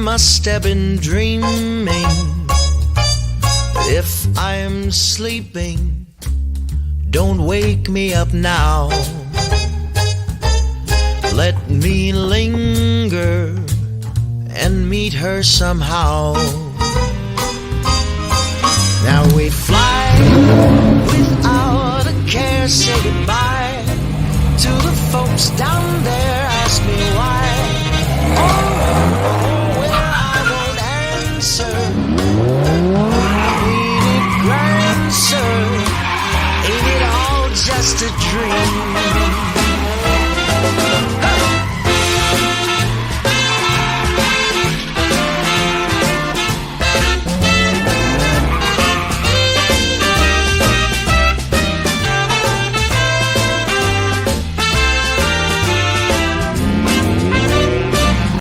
must have been dreaming. If I'm sleeping, don't wake me up now. Let me linger and meet her somehow. Now we fly without a care, say goodbye to the folks down there, ask me why. Oh,